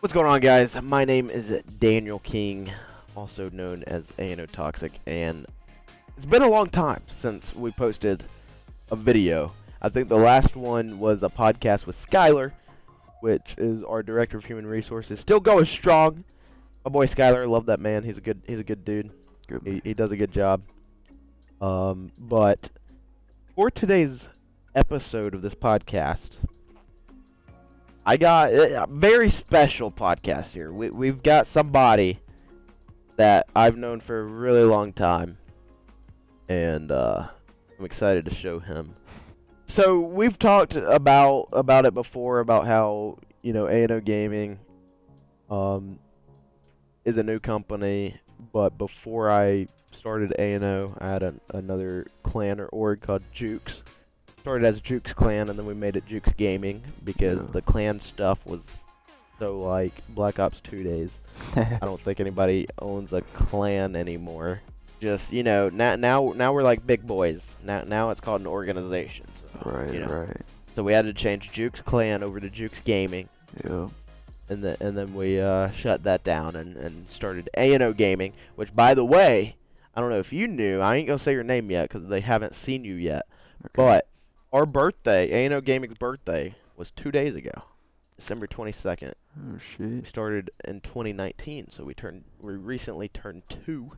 What's going on, guys? My name is Daniel King, also known as AnO Toxic, and it's been a long time since we posted a video. I think the last one was a podcast with Skylar, which is our director of human resources. Still going strong. My boy Skylar, love that man. He's a good dude. Good. He does a good job. But for today's episode of this podcast, I got a very special podcast here. We've got somebody that I've known for a really long time, and I'm excited to show him. So we've talked about it before, about how, you know, AnO Gaming is a new company, but before I started AnO, I had another clan or org called Jukes. Started as Jukes Clan, and then we made it Jukes Gaming because the clan stuff was so like Black Ops 2 days. I don't think anybody owns a clan anymore. Just, you know, now we're like big boys. Now it's called an organization. So, Right, you know. right. So we had to change Jukes Clan over to Jukes Gaming. Yeah. And then we shut that down and started AnO Gaming, which, by the way, I don't know if you knew. I ain't gonna say your name yet because they haven't seen you yet. Okay. But our birthday, AnO Gaming's birthday, was 2 days ago, December 22nd. Oh We shit. started in 2019, so we recently turned 2.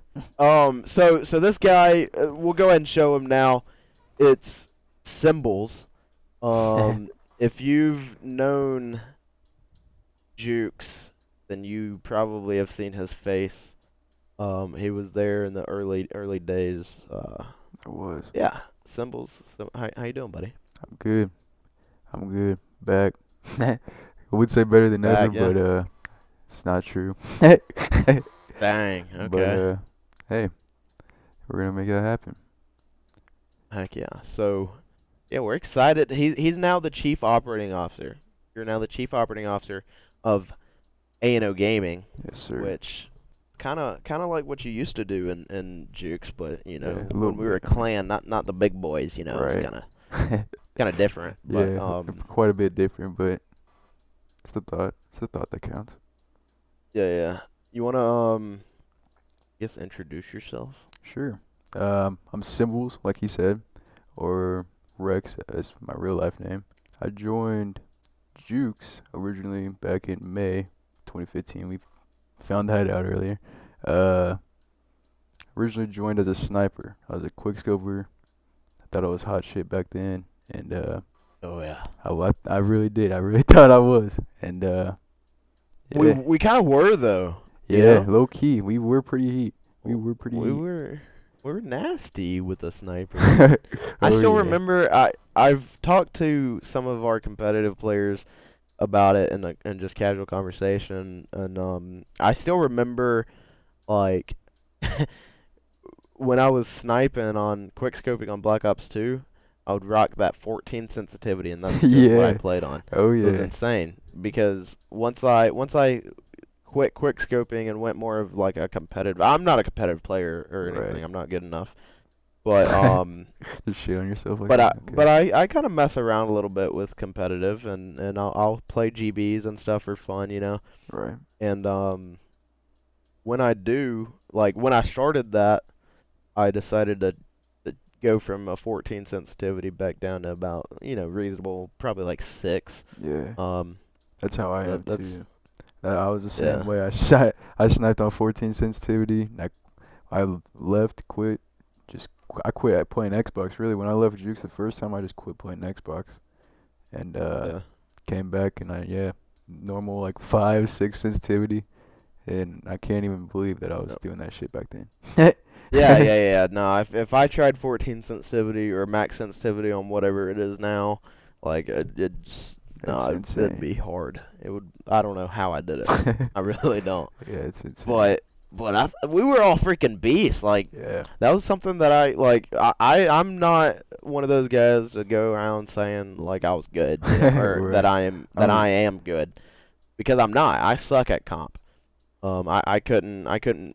So this guy, we'll go ahead and show him now. It's Symbolzz. If you've known Jukes, then you probably have seen his face. He was there in the early days. It was. Yeah, Symbolzz. So, how you doing, buddy? I'm good. I'm good. Back. I would say better than Back, ever, yeah. but it's not true. Dang. Okay. But hey, we're gonna make that happen. Heck yeah. So, yeah, we're excited. He's now the chief operating officer. You're now the chief operating officer of AnO Gaming, Yes, sir. which kind of like what you used to do in Jukes, but you know, Yeah, a little when we were a bit. clan, not the big boys. You know, Right. it's kind of different. But Yeah, quite a bit different, but it's the thought. It's the thought that counts. yeah. You wanna guess introduce yourself? Sure. I'm Symbolzz, like he said, or Rex as my real life name. I joined Jukes originally back in May 2015. We found that out earlier. Originally joined as a sniper. I was a quickscoper. I thought I was hot shit back then, and Oh yeah. I really did. I really thought I was, and yeah, We kind of were though. you yeah, know? low key. We were pretty heat. We were pretty We heat. were nasty with the sniper. I Oh, still yeah. remember. I've talked to some of our competitive players about it in just casual conversation, and I still remember like when I was sniping on quickscoping on Black Ops 2, I would rock that 14 sensitivity, and that's just what I Yeah. played on. Oh It was yeah. insane because once I quit quickscoping and went more of like a competitive. I'm not a competitive player or anything. Right. I'm not good enough. But Just shit on yourself like but that. Okay. but I kind of mess around a little bit with competitive, and I'll play GBs and stuff for fun, you know. Right. And when I do, like when I started that, I decided to go from a 14 sensitivity back down to about, you know, reasonable, probably like 6. Yeah. That's how I am That's too. I was the same yeah. way. I sniped on 14 sensitivity. I left, quit. I quit at playing Xbox. Really, when I left Jukes the first time, I just quit playing Xbox, and Yeah. came back and normal like 5, 6 sensitivity, and I can't even believe that I was Nope. doing that shit back then. Yeah. No, if I tried 14 sensitivity or max sensitivity on whatever it is now, like it just no, It's it'd insane. be hard. It would. I don't know how I did it. I really don't. Yeah, it's insane. But we were all freaking beasts. Like Yeah. that was something that I'm not one of those guys to go around saying like I was good, you know, or Right. that I'm I am good, because I'm not. I suck at comp. I couldn't.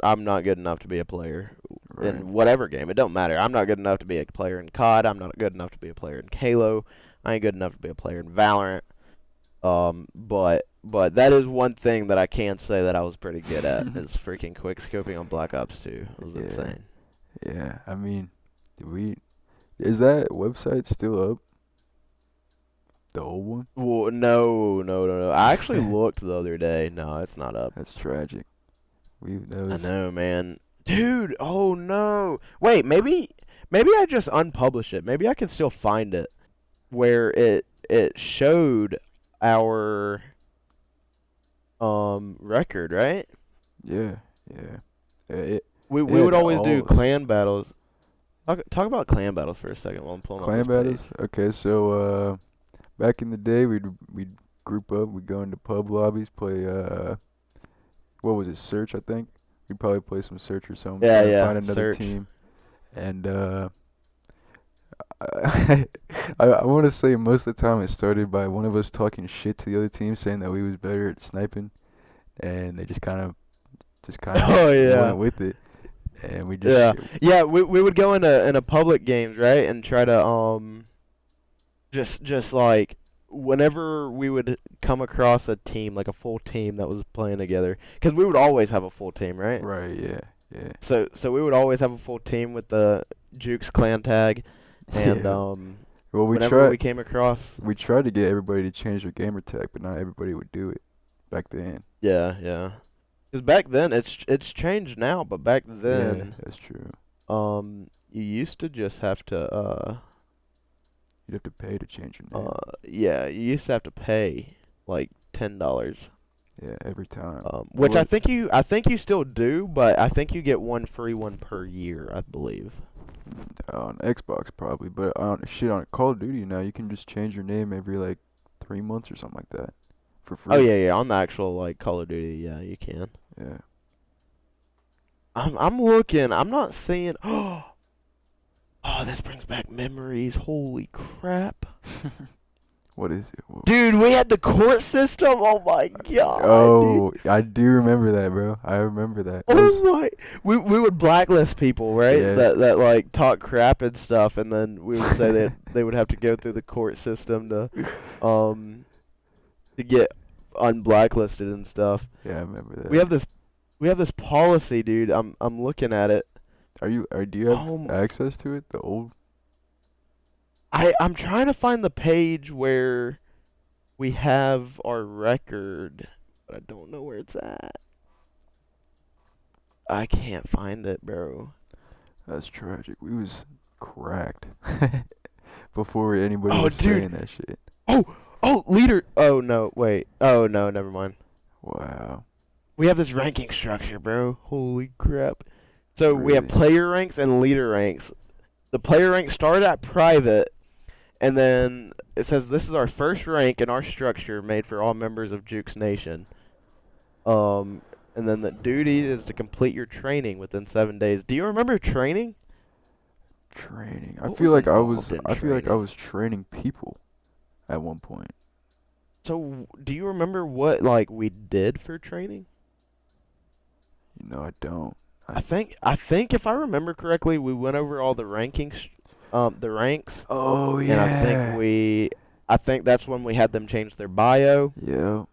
I'm not good enough to be a player right. in whatever game. It don't matter. I'm not good enough to be a player in COD. I'm not good enough to be a player in Halo. I ain't good enough to be a player in Valorant. But But that is one thing that I can say that I was pretty good at is freaking quick scoping on Black Ops 2. It was Yeah. insane. Yeah, I mean, is that website still up? The old one? Well, no. I actually looked the other day. No, it's not up. That's tragic. That I was know, man. Dude, oh no. Wait, maybe I just unpublished it. Maybe I can still find it where it showed our record, right? yeah, yeah. It We would had always do all clan battles. Talk about clan battles for a second while I'm pulling up clan this battles. page. Okay, so back in the day, we'd group up, we'd go into pub lobbies, play what was it, Search, I think. We'd probably play some Search or something, and then Yeah, find another search. team. And I want to say most of the time it started by one of us talking shit to the other team, saying that we was better at sniping, and they just kind of Oh yeah. went with it, and we just Yeah. Yeah, we would go into public games, right? And try to just like whenever we would come across a team, like a full team that was playing together, because we would always have a full team, right? right, yeah, yeah, So we would always have a full team with the Jukes clan tag, and yeah. Well, whenever we came across, we tried to get everybody to change their gamer tag, but not everybody would do it back then. yeah. Because back then it's changed now, but back Yeah, then, that's true. you used to just have to You'd have to pay to change your name. yeah, you used to have to pay like $10. Yeah, every time. Which Well, I think you still do, but I think you get one free one per year, I believe. on Xbox probably, but on Call of Duty now, you can just change your name every like 3 months or something like that for Oh free. yeah, on the actual like Call of Duty, yeah, you can. Yeah. I'm looking. I'm not seeing. Oh, this brings back memories. Holy crap. What is it? Dude, we had the court system. Oh my god, Oh, dude. I do remember that, bro. I remember that. Oh my. We would blacklist people, right? Yeah. That like talk crap and stuff, and then we would say that they would have to go through the court system to get unblacklisted and stuff. Yeah, I remember that. We have this policy, dude. I'm looking at it. Do you have Um, access to it? The old. I'm trying to find the page where we have our record, but I don't know where it's at. I can't find it, bro. That's tragic. We was cracked before anybody Oh, was dude. saying that shit. Oh, leader. Oh no, wait. Oh no, never mind. Wow. We have this ranking structure, bro. Holy crap. So we have Really? player ranks and leader ranks. The player ranks start at private, and then it says this is our first rank in our structure made for all members of Jukes Nation. And then the duty is to complete your training within 7 days. Do you remember training? Training. What was involved in I feel like I training? was training people at one point. So do you remember what like we did for training? I don't. I think if I remember correctly, we went over all the rankings, the ranks, Oh and I think that's when we had them change their bio. Yeah.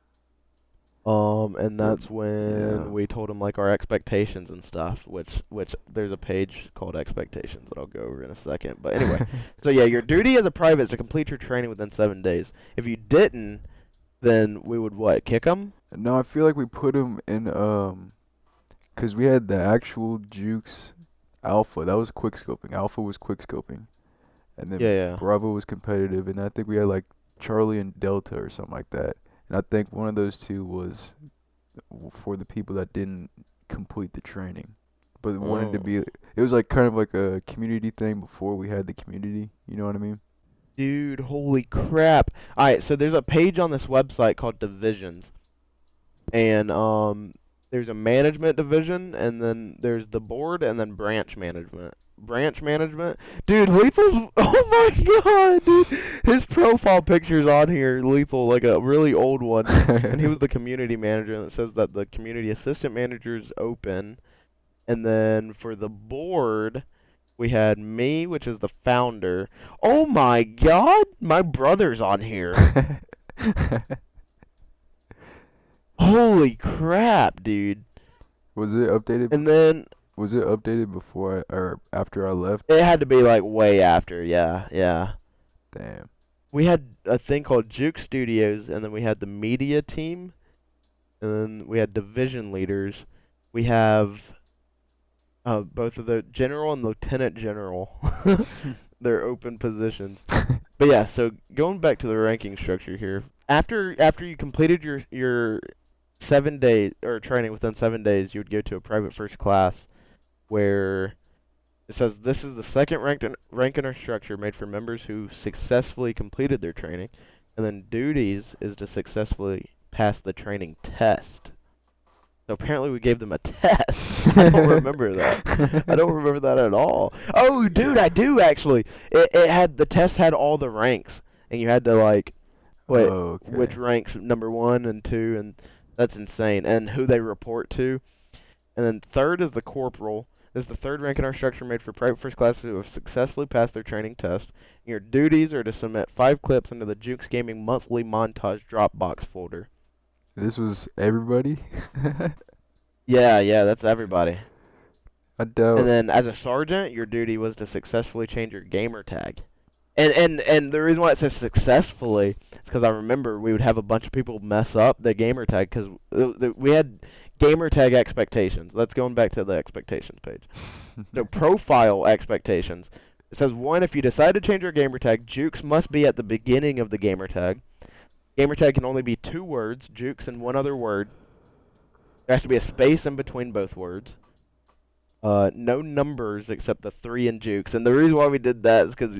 And Yep. that's when Yeah. we told them like our expectations and stuff, which there's a page called expectations that I'll go over in a second. But anyway, so yeah, your duty as a private is to complete your training within 7 days. If you didn't, then we would what, kick them? No, I feel like we put him in 'cause we had the actual Jukes Alpha. That was quick scoping. Alpha was quick scoping, and then Yeah. Bravo was competitive, and I think we had like Charlie and Delta or something like that. And I think one of those two was for the people that didn't complete the training, but wanted to Oh. be. It was like kind of like a community thing before we had the community. You know what I mean? Dude, holy crap. Alright, so there's a page on this website called Divisions. And there's a management division, and then there's the board, and then branch management. Branch management, dude. Lethal's. Oh my god, dude. His profile picture's on here. Lethal, like a really old one, and he was the community manager. And it says that the community assistant manager is open, and then for the board, we had me, which is the founder. Oh my god, my brother's on here. Holy crap, dude. Was it updated? And then Was it updated before or after I left? it had to be like way after, yeah, yeah. Damn. We had a thing called Juke Studios, and then we had the media team, and then we had division leaders. We have both of the general and lieutenant general. They're open positions. But yeah, so going back to the ranking structure here, after you completed your 7 days or training within 7 days, you would go to a private first class where it says this is the second rank in our structure made for members who successfully completed their training, and then duties is to successfully pass the training test. So apparently we gave them a test. I don't remember that. I don't remember that at all. Oh, dude, I do actually. It had the test had all the ranks, and you had to like put which Okay. ranks number 1 and 2, and that's insane. And who they report to. And then third is the corporal. This is the third rank in our structure made for private first classes who have successfully passed their training test. And your duties are to submit 5 clips into the Jukes Gaming monthly montage Dropbox folder. This was everybody? Yeah, yeah, that's everybody. I And doubt. then as a sergeant, your duty was to successfully change your gamer tag. And the reason why it says successfully is because I remember we would have a bunch of people mess up the gamer tag because we had Gamertag Expectations. That's going back to the expectations page. So profile expectations. It says 1, if you decide to change your gamer tag, Jukes must be at the beginning of the gamer tag. Gamer tag can only be 2 words, Jukes and one other word. There has to be a space in between both words. No numbers except the 3 in Jukes. And the reason why we did that is because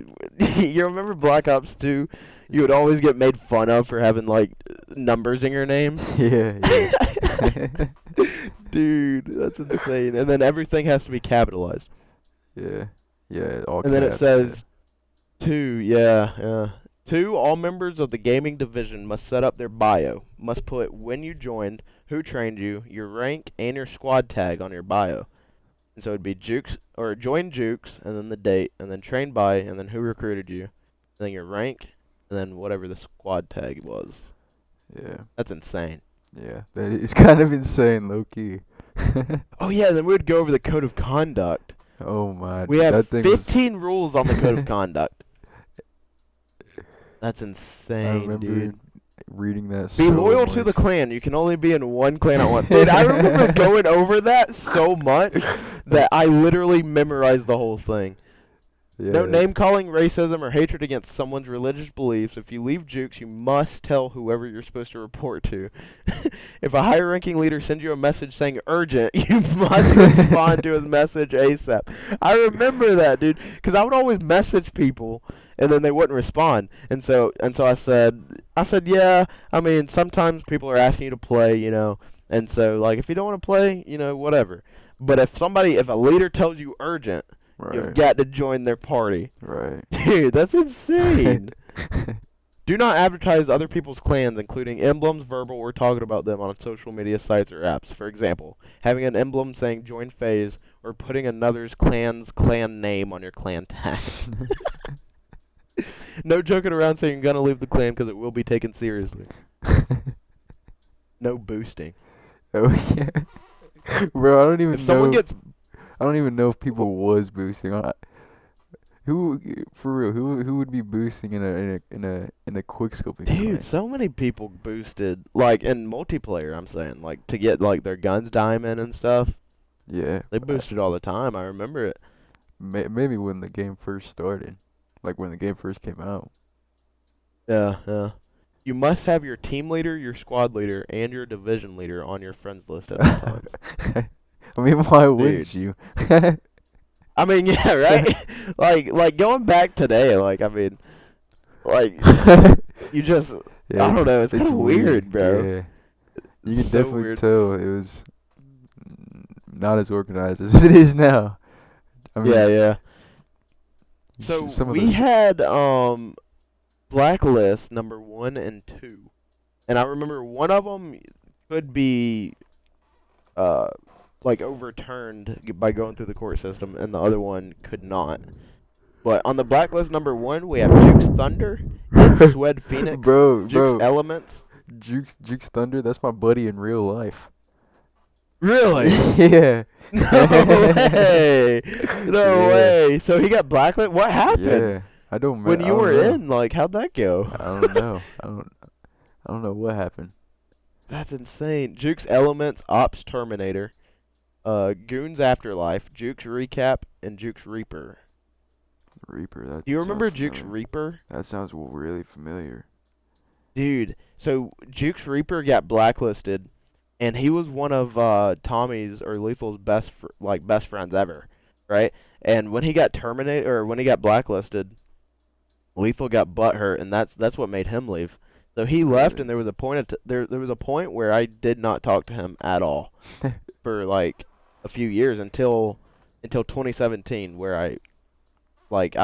you remember Black Ops 2? You would always get made fun of for having like numbers in your name. Yeah, yeah. Dude, that's insane. And then everything has to be capitalized. Yeah. Yeah, all And then it caps, yeah. says 2, yeah, yeah. 2, all members of the gaming division must set up their bio. Must put when you joined, who trained you, your rank, and your squad tag on your bio. And so it'd be Jukes, or join Jukes, and then the date, and then trained by, and then who recruited you, and then your rank, and then whatever the squad tag was. Yeah. That's insane. Yeah. That is kind of insane, low key. Oh yeah, then we would go over the code of conduct. Oh my, We have that thing was 15 rules on the code of conduct. That's I insane, remember dude. reading that Be so loyal to much. the clan. You can only be in one clan at once. Dude, I remember going over that so much that I literally memorized the whole thing. No Yeah, name calling, racism, or hatred against someone's religious beliefs. If you leave Jukes, you must tell whoever you're supposed to report to. If a higher ranking leader sends you a message saying urgent, you must respond to his message ASAP. I remember that, dude, because I would always message people and then they wouldn't respond. And so I said, yeah, I mean, sometimes people are asking you to play, and so like if you don't want to play, whatever. But if a leader tells you urgent, you've right, got to join their party. right. Dude, that's insane. Do not advertise other people's clans, including emblems, verbal, or talking about them on social media sites or apps. For example, having an emblem saying join phase or putting another's clan's clan name on your clan tag. No joking around saying you're going to leave the clan because it will be taken seriously. No boosting. Oh yeah, bro. If someone gets I don't even know if people was boosting. Who for real? Who would be boosting in a quick scoping Dude, clan? so many people boosted, like in multiplayer, I'm saying, like to get like their guns diamond and stuff. Yeah, They boosted all the time. I remember it. maybe when the game first started, like when the game first came out. Yeah, yeah. You must have your team leader, your squad leader, and your division leader on your friends list at all times. I mean, why wouldn't Dude. you? I mean, yeah, right? Like going back today, like I mean, like you just Yeah, I don't know, it's kind of weird, bro. Yeah, you It's can so definitely weird. tell it was not as organized as it is now. I mean, Yeah, yeah. you So some of we the had blacklist number 1 and 2. And I remember one of them could be uh like overturned by going through the court system, and the other one could not. But on the blacklist number 1, we have Duke's Thunder and Swed Phoenix, bro, Duke's bro, Elements. Jukes Thunder, that's my buddy in real life. Really? Yeah. No way. No Yeah. way. So he got blacklisted. What happened? Yeah. I don't When I you don't were know. in, like, how'd that go? I don't know. I don't know what happened. That's insane. Jukes Elements, Ops Terminator, Goons Afterlife, Jukes Recap, and Jukes Reaper. Reaper, that Do you sounds remember Jukes familiar. Reaper? That sounds really familiar. Dude, so Jukes Reaper got blacklisted, and he was one of Tommy's or Lethal's best friends ever, right? And when he got terminated or when he got blacklisted, Lethal got butthurt, and that's what made him leave. So he left, Really? and there was a point where I did not talk to him at all for like a few years until 2017, where I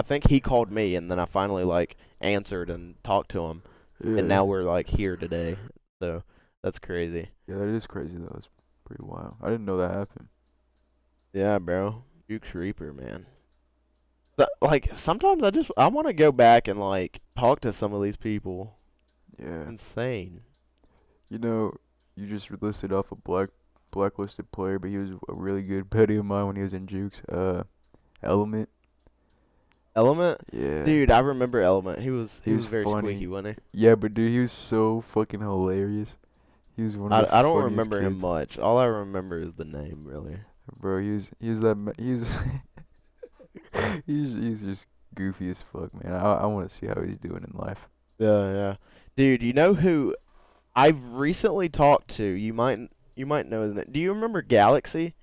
think he called me, and then I finally like answered and talked to him, and Yeah. now we're like here today. So that's crazy. Yeah, that is crazy though. It's pretty wild. I didn't know that happened. Yeah, bro. Duke's Reaper, man. But, like sometimes I want to go back and like talk to some of these people. Yeah. Insane. You know, you just listed off a blacklisted player, but he was a really good buddy of mine when he was in Jukes. Element. Element? Yeah. Dude, I remember Element. He He was was very funny. squeaky, wasn't Yeah, but dude, he was so fucking hilarious. He was one he? of the I don't funniest remember him kids. much. All I remember is the name, really. Bro, he was that he's he's just goofy as fuck, man. I want to see how he's doing in life. Yeah, yeah. Dude, you know who I've recently talked to? You might know his name. Do you remember Galaxy?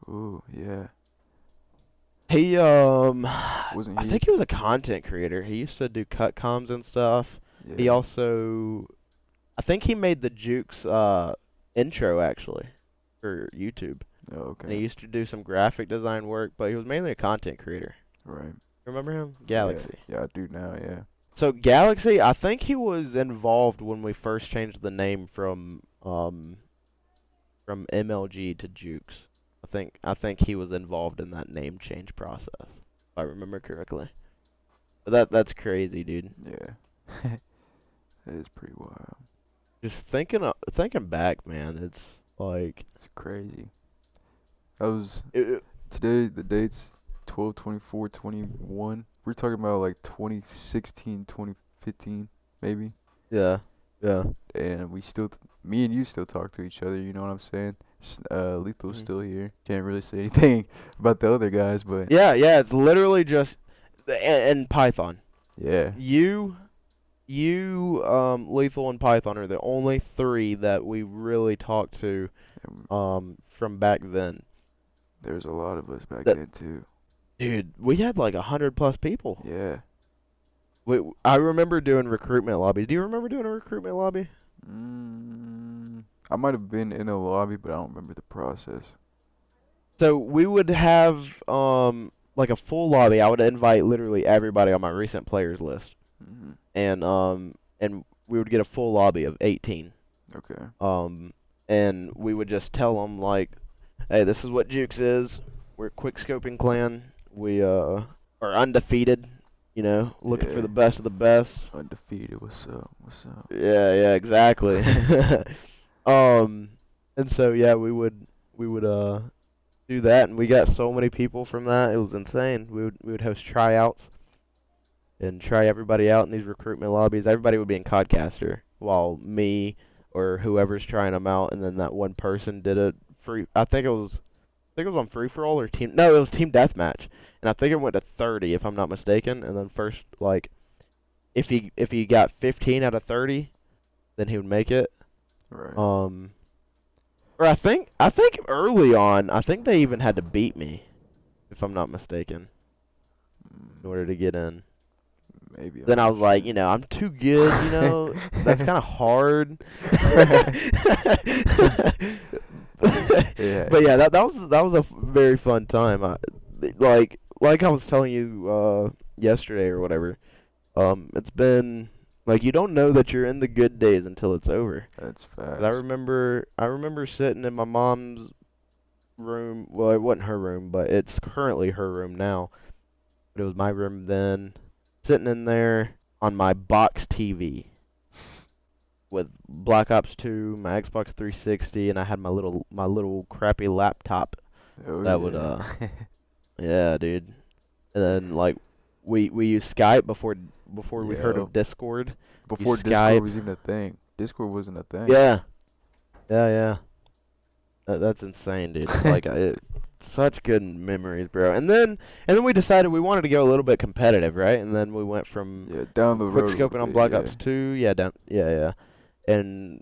Ooh, yeah. He Wasn't I he? think he was a content creator. He used to do cut comms and stuff. He Yeah. also I think he made the Jukes intro actually for YouTube. Oh, And he okay. used to do some graphic design work, but he was mainly a content creator. Right. Remember him? Yeah. Galaxy. Yeah, I do now. Yeah. So Galaxy, I think he was involved when we first changed the name from MLG to Jukes. I think he was involved in that name change process, if I remember correctly. But that's crazy, dude. Yeah. That is pretty wild. Just thinking back, man, it's like It's crazy. I was it, today. The date's 12/24/21. We're talking about like 2016, 2015, maybe. yeah, yeah. And me and you still talk to each other. You know what I'm saying? Lethal's Mhm. still here. Can't really say anything about the other guys, but Yeah, yeah, it's literally just and Python. yeah. Lethal and Python are the only three that we really talked to from back then. There's a lot of us back That then too. dude, we had like 100+ people. Yeah. I remember doing recruitment lobbies. Do you remember doing a recruitment lobby? I might have been in a lobby, but I don't remember the process. So we would have like a full lobby. I would invite literally everybody on my recent players list, Hmm. and we would get a full lobby of 18. Okay. And we would just tell them like, hey, this is what Jukes is. We're a quick scoping clan. We are undefeated. You know, looking for Yeah. the best of the best. Undefeated. What's up? What's up? Yeah, yeah, exactly. um, and so yeah, we would do that, and we got so many people from that. It was insane. We would host tryouts and try everybody out in these recruitment lobbies. Everybody would be in Codcaster, while me or whoever's trying them out, and then that one person did a free. I think it was on free for all or team. No, it was team deathmatch, and I think it went to 30 if I'm not mistaken. And then first, like, if he got 15 out of 30, then he would make it. Right. Or I think early on, I think they even had to beat me, if I'm not mistaken, in order to get in. Maybe. Then I'm I not was like, sure. I'm too good, that's kind of hard. Yeah. But yeah, that was a very fun time. Like I was telling you yesterday or whatever. It's been like you don't know that you're in the good days until it's over. That's 'Cause I facts. remember sitting in my mom's room. Well, it wasn't her room, but it's currently her room now. But it was my room then. Sitting in there on my box TV. with Black Ops 2, my Xbox 360, and I had my little crappy laptop Oh that would yeah. yeah, dude. And then like we used Skype before we heard Yo. of Discord. Before Use Discord Skype. was even a thing. Discord wasn't a thing. Yeah, yeah. That's insane, dude. Like such good memories, bro. And then we decided we wanted to go a little bit competitive, right? And then we went from Yeah, down the quick road a little scoping on bit. Black Yeah. Ops 2, yeah, down, yeah. And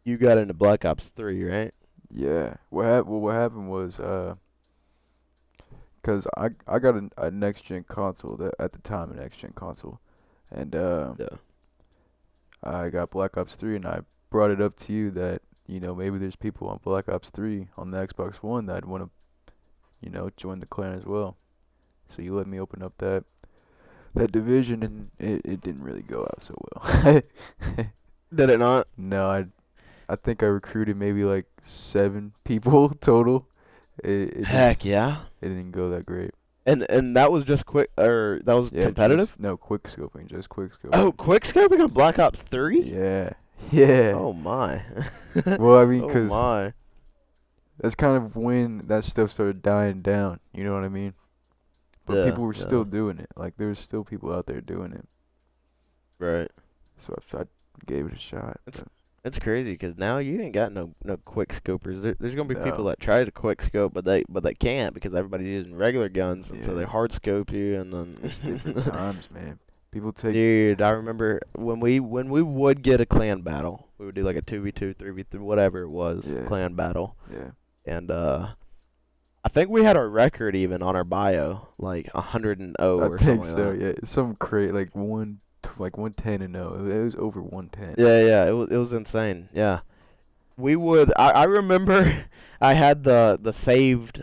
you got into Black Ops 3, right? Yeah. What happened was 'cause I got a next gen console that at the time a next gen console, and Yeah. I got Black Ops 3, and I brought it up to you that maybe there's people on Black Ops 3 on the Xbox One that'd want to join the clan as well. So you let me open up that division, and it didn't really go out so well. Did it not? No, I think I recruited maybe like 7 people total. It just Heck yeah. it didn't go that great. And that was just quick, or that was Yeah, competitive? no quick scoping, just quick Oh, scoping. quick scoping on Black Ops 3? Yeah, yeah. Oh my. Well, I mean, Oh 'cause my. that's kind of when that stuff started dying down. You know what I mean? But Yeah, people were yeah. still doing it. Like there was still people out there doing it. Right. So I gave it a shot. It's crazy because now you ain't got no quick scopers. There's gonna be people No. that try to quick scope, but they can't because everybody's using regular guns, and so they Yeah. hard scope you, and then It's different times, man. People take. Dude, I remember when we would get a clan battle, we would do like a 2v2, 3v3, whatever it was, Yeah. clan battle, Yeah. and I think we had our record even on our bio, like 100-0 I or think something so. like that. Yeah. Some crate like 110 and 0. It was over 110. Yeah, it was insane. Yeah. I remember I had the saved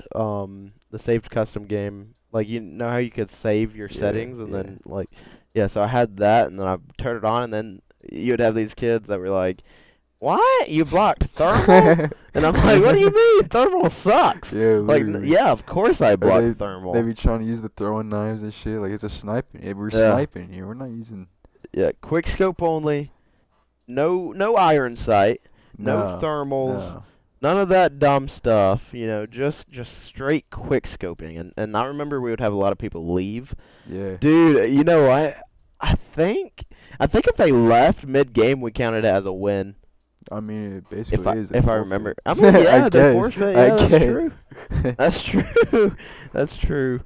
custom game. Like you know how you could save your Yeah. settings and Yeah. then like yeah, so I had that and then I turned it on and then you'd have these kids that were like, "What? You blocked thermal?" And I'm like, "What do you mean? Thermal sucks." Yeah, Like literally. yeah, of course I Or blocked thermal. they be trying to use the throwing knives and shit. Like it's a sniping. Yeah, we're Yeah. sniping here. We're not using. Yeah, quick scope only. No iron sight, no No. thermals. No. None of that dumb stuff, just straight quick scoping. And I remember we would have a lot of people leave. Yeah. Dude, I think if they left mid game we counted it as a win. I mean, it If basically I is. if I remember. I mean, I yeah, they guess. forfeit. I Yeah, that's guess. true. That's true. That's true.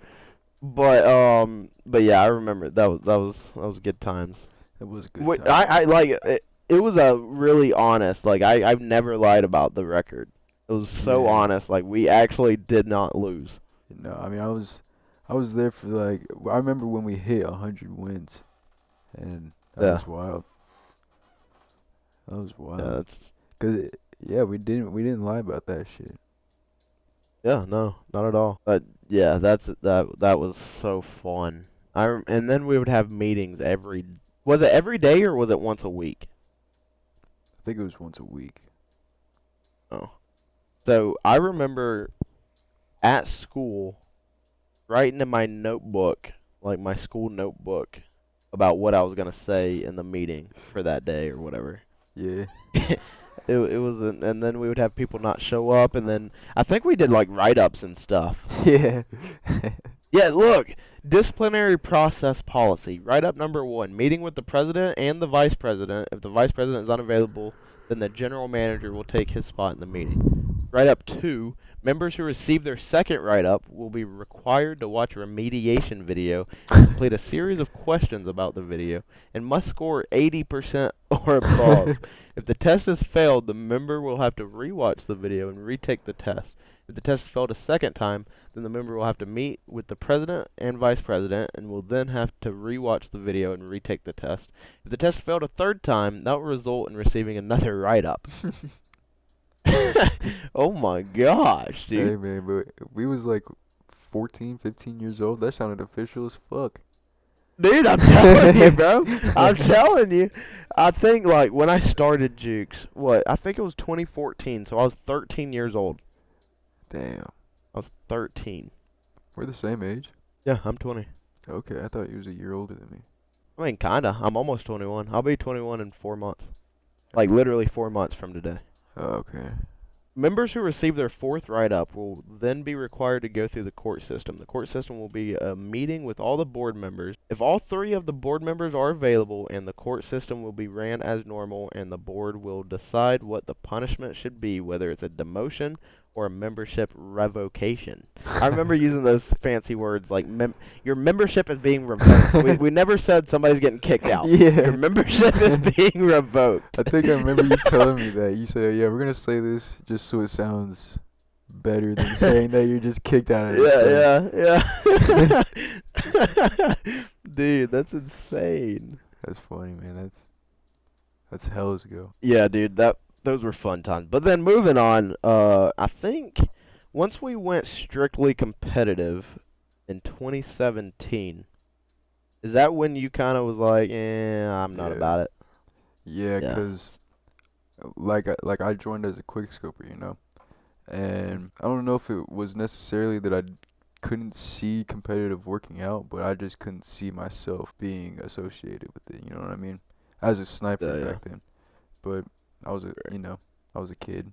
But yeah, I remember that was good times. It was a good Wait, time. I like it. It was a really honest. Like I've never lied about the record. It was so Yeah. honest. Like we actually did not lose. No, I mean, I was there for like. I remember when we hit 100 wins, and that Yeah. was wild. That was Yeah, wild. that's Yeah, we didn't lie about that shit. yeah, no, not at all. But yeah, that was so fun. And then we would have meetings was it every day or was it once a week? I think it was once a week. Oh. So I remember at school writing in my notebook, like my school notebook, about what I was gonna say in the meeting for that day or whatever. Yeah. It was, and then we would have people not show up, and then I think we did like write-ups and stuff. Yeah. Yeah, look, disciplinary process policy. Write-up number 1: meeting with the president and the vice president. If the vice president is unavailable, then the general manager will take his spot in the meeting. Write-up 2: members who receive their second write-up will be required to watch a remediation video and complete a series of questions about the video and must score 80% or above. If the test is failed, the member will have to rewatch the video and retake the test. If the test failed a second time, then the member will have to meet with the president and vice president and will then have to rewatch the video and retake the test. If the test failed a third time, that will result in receiving another write-up. Oh my gosh, Hey dude. man, but we was like 14, 15 years old. That sounded official as fuck. Dude, I'm telling you, bro. I'm telling you. I think, like, when I started Jukes, I think it was 2014, so I was 13 years old. Damn. I was 13. We're the same age. Yeah, I'm 20. Okay, I thought you was a year older than me. I mean, kinda. I'm almost 21. I'll be 21 in 4 months. Like literally 4 months from today. Oh, okay. Members who receive their fourth write-up will then be required to go through the court system. The court system will be a meeting with all the board members. If all 3 of the board members are available, and the court system will be ran as normal, and the board will decide what the punishment should be, whether it's a demotion or a membership revocation. I remember using those fancy words like your membership is being revoked. We never said somebody's getting kicked out. Yeah. Your membership is being revoked. I think I remember you telling me that. You said, yeah, we're going to say this just so it sounds better than saying that you're just kicked out of it. Yeah. Dude, that's insane. That's funny, man. That's hells ago. Yeah, dude, those were fun times. But then moving on, I think once we went strictly competitive in 2017, is that when you kind of was like, I'm not about it? Yeah, because like I joined as a quickscoper, you know, and I don't know if it was necessarily that I couldn't see competitive working out, but I just couldn't see myself being associated with it. You know what I mean? As a sniper back then, but I was I was a kid,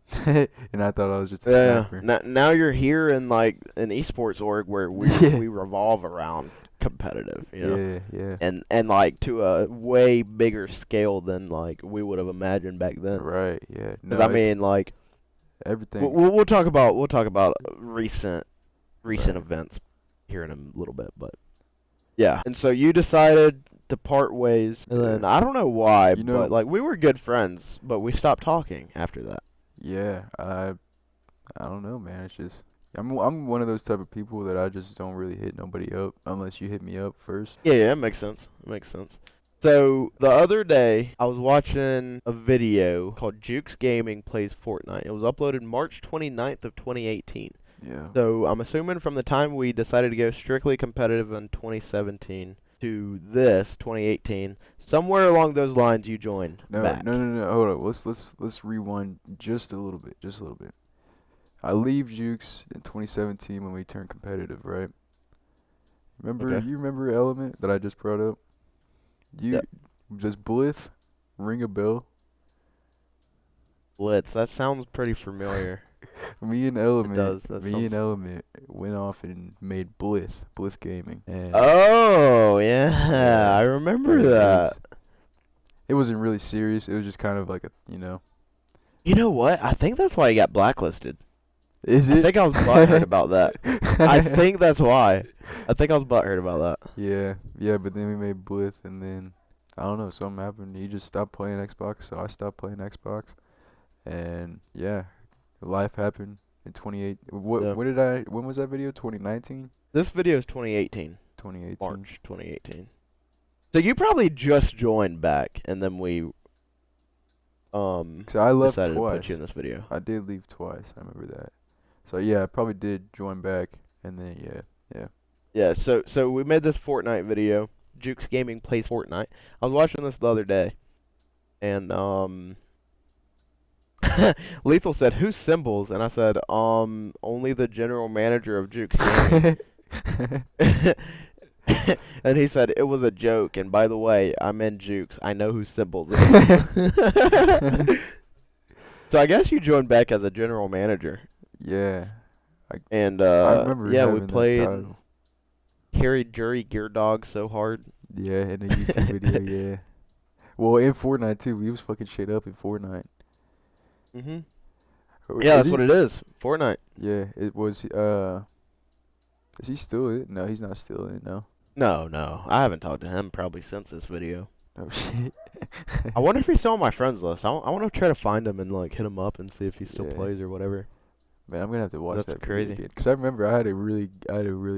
and I thought I was just a sniper. Now you're here in like an esports org where we revolve around competitive, you know? Yeah. And like to a way bigger scale than like we would have imagined back then. Right. Yeah. Because I mean, like everything. We'll talk about recent events here in a little bit, but yeah. And so you decided to part ways, and then I don't know why, but like we were good friends, but we stopped talking after that. Yeah. I don't know, man. It's just I'm one of those type of people that I just don't really hit nobody up unless you hit me up first. Yeah, it makes sense. So the other day, I was watching a video called Jukes Gaming Plays Fortnite. It was uploaded March 29th of 2018. Yeah. So I'm assuming from the time we decided to go strictly competitive in 2017 to this 2018, somewhere along those lines you joined back. No. Hold on. Let's rewind just a little bit. I leave Jukes in 2017 when we turned competitive, right? Remember? You remember Element that I just brought up? Does Blith ring a bell? Blitz. That sounds pretty familiar. Me and Element went off and made Blith Gaming. And oh yeah, I remember that. It wasn't really serious. It was just kind of like a, you know. You know what? I think that's why he got blacklisted. Is it? I think I was butthurt about that. I think that's why. I think I was butthurt about that. Yeah, but then we made Blith, and then I don't know, something happened. He just stopped playing Xbox, so I stopped playing Xbox, and yeah, life happened in 2018. When was that video? 2019? This video is 2018. 2018. March 2018. So you probably just joined back, and then we so I left decided twice. to put you in this video. I did leave twice. I remember that. So yeah, I probably did join back, and then yeah. Yeah. So we made this Fortnite video. Jukes Gaming Plays Fortnite. I was watching this the other day, and Lethal said, "Who's Symbolzz?" And I said, only the general manager of Jukes Gaming." And he said, "It was a joke, and by the way, I'm in Jukes. I know who Symbolzz is." So I guess you joined back as a general manager. Yeah. And I remember we played Carried Jury Gear Dog so hard. Yeah, in the YouTube video, yeah. Well, in Fortnite too. We was fucking shit up in Fortnite. Yeah, that's what it is. Fortnite. Yeah, it was. Is he still in? No, he's not still in. No. No. I haven't talked to him probably since this video. Oh shit. I wonder if he's still on my friends list. I want to try to find him and like hit him up and see if he still plays or whatever. Man, I'm gonna have to watch that crazy. video because I remember I had a really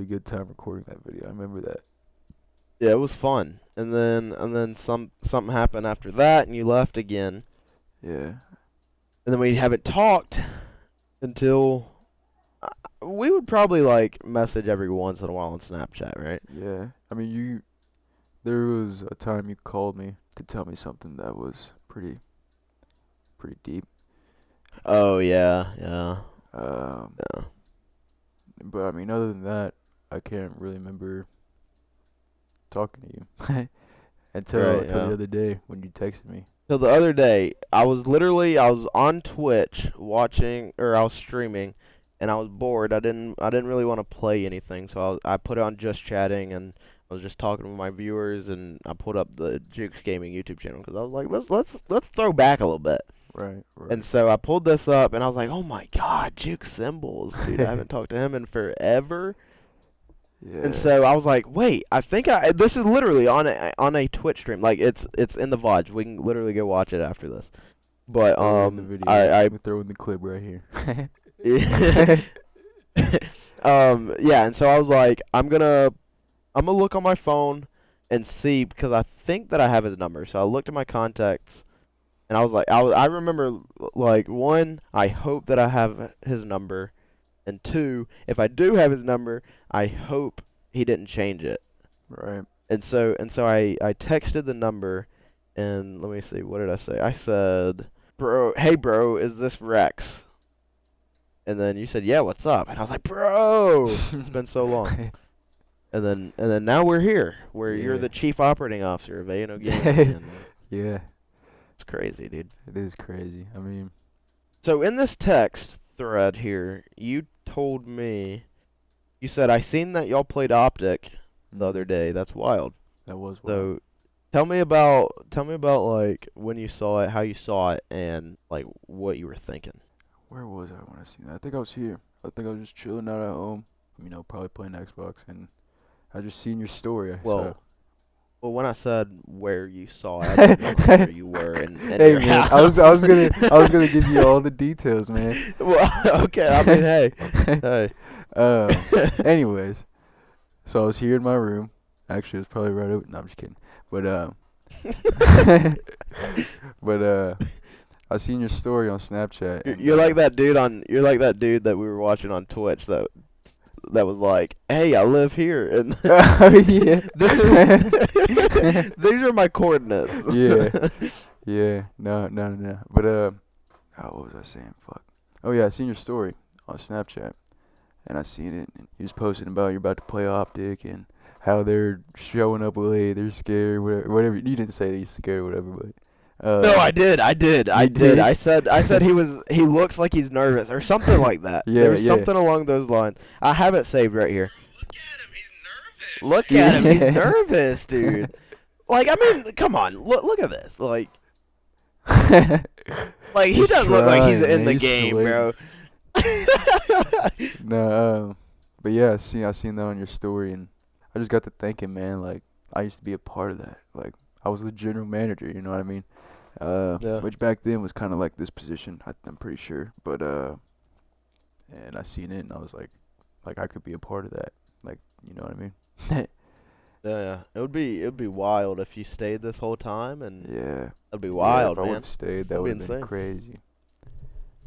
good time recording that video. I remember that. Yeah, it was fun. And then something happened after that, and you left again. Yeah. And then we haven't talked until we would probably like message every once in a while on Snapchat, right? Yeah. I mean, there was a time you called me to tell me something that was pretty deep. Oh yeah. But I mean, other than that, I can't really remember talking to you until the other day when you texted me. So the other day, I was on Twitch watching, or I was streaming, and I was bored. I didn't really want to play anything, so I put it on just chatting, and I was just talking with my viewers, and I put up the Jukes Gaming YouTube channel because I was like, let's throw back a little bit. Right, And right. so I pulled this up, and I was like, oh my God, Juke Symbolzz, dude, I haven't talked to him in forever. And Yeah. so I was like, wait, I think this is literally on a Twitch stream. Like it's in the VODs. We can literally go watch it after this. But Throw it in the video. I We throw in the clip right here. yeah, and so I was like, I'm gonna look on my phone and see because I think that I have his number. So I looked at my contacts and I was like, I remember like one, I hope that I have his number, and two, if I do have his number, I hope he didn't change it. Right. And so I texted the number, and let me see, what did I say? I said, "Bro, hey bro, is this Rex?" And then you said, "Yeah, what's up?" And I was like, "Bro, it's been so long." And then now we're here, where you're Yeah. the chief operating officer of AnO Gaming, and Yeah. it's crazy, dude. It is crazy. I mean, So in this text thread here, you told me, you said, "I seen that y'all played OpTic the other mhm, day. That's wild." that was wild. So tell me about like when you saw it, how you saw it, and like what you were thinking. Where was I when I seen that? I think I was here. I think I was just chilling out at home. Probably playing Xbox, and I just seen your story. So. Well, well, when I said where you saw it, I didn't know like where you were in Hey your man, I was gonna give you all the details, man. Well, okay. I mean, hey, hey. Anyways, so I was here in my room. Actually, it was probably right over. No, I'm just kidding. But but I seen your story on Snapchat, You're, and you're like that dude on. You're like that dude that we were watching on Twitch that was like, "Hey, I live here," and oh yeah, this is these are my coordinates. yeah, yeah. No, no, no, no. But what was I saying? Fuck. Oh yeah, I seen your story on Snapchat, and I seen it. And you was posting about you're about to play OpTic and how they're showing up late, they're scared, whatever. Whatever. You didn't say they're scared or whatever, but No, I did. I did. I you did. did. I said he looks like he's nervous or something like that. There Yeah, was yeah, something along those lines. I have it saved right here. Look at him. He's yeah. nervous, dude. Like, I mean, come on. Look at this. Like he He's doesn't look like he's trying, in man. the He's game, sweating. bro. No, but yeah, I seen that on your story, and I just got to thinking, man. Like I used to be a part of that. Like I was the general manager. You know what I mean? Yeah. Which back then was kind of like this position. I'm pretty sure. But and I seen it, and I was like I could be a part of that. Like you know what I mean? Yeah. It would be wild if you stayed this whole time, and Yeah, that'd be yeah. If wild, I would man. have stayed, that That'd be would have been insane. crazy.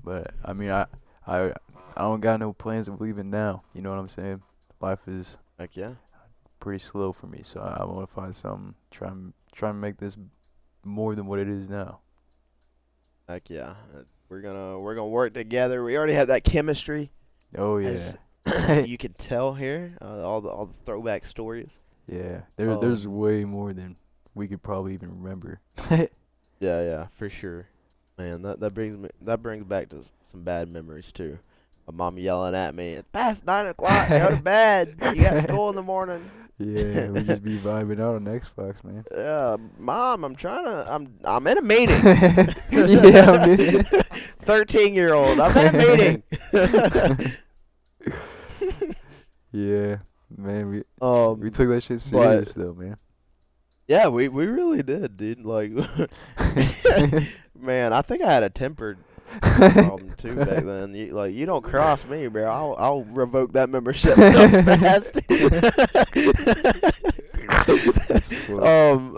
But I mean, I I don't got no plans of leaving now. You know what I'm saying? Life is Heck yeah. pretty slow for me, so I want to find something. Try and make this more than what it is now. Heck yeah. We're gonna work together. We already have that chemistry, Oh as yeah, you can tell here. All the throwback stories. yeah. There's Um. way more than we could probably even remember. Yeah, for sure. Man, that brings back to some bad memories too. My mom yelling at me, "It's past 9 o'clock. Go to bed. You got school in the morning." Yeah, we just be vibing out on Xbox, man. Yeah, mom, I'm in a meeting. Yeah, I mean. 13-year-old, I'm in a meeting. Yeah, man, we um, took that shit but serious though, man. yeah, we really did, dude. Like, man, I think I had a temper problem too back then. You don't cross me, bro. I'll revoke that membership so fast. That's funny.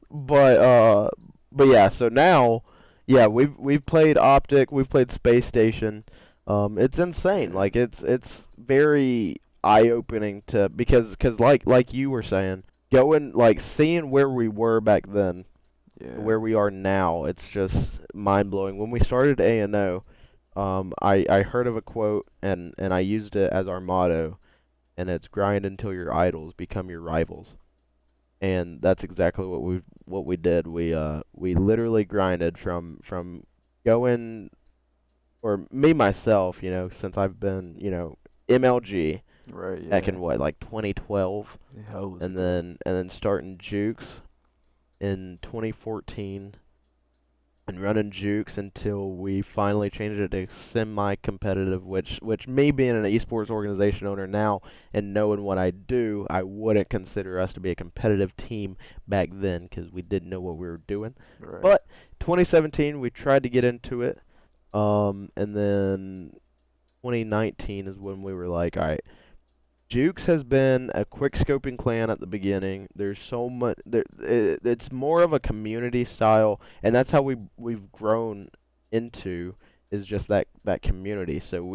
But yeah. So now, yeah, we've played OpTic, we've played Space Station. It's insane. Yeah, Like it's very eye-opening to because like you were saying, going like seeing where we were back then to yeah, where we are now, it's just mind-blowing. When we started ANO, I heard of a quote and I used it as our motto, and it's grind until your idols become your rivals. and that's exactly what we did. We literally grinded from going, or me myself, since I've been, MLG Right, back yeah. in what, like 2012, The hell was and ago. then starting Jukes in 2014, and running Jukes until we finally changed it to semi-competitive, which me being an esports organization owner now and knowing what I do, I wouldn't consider us to be a competitive team back then because we didn't know what we were doing. Right. But 2017 we tried to get into it, and then 2019 is when we were like, all right, Jukes has been a quick scoping clan at the beginning. There's so much it's more of a community style, and that's how we've grown into, is just that community. So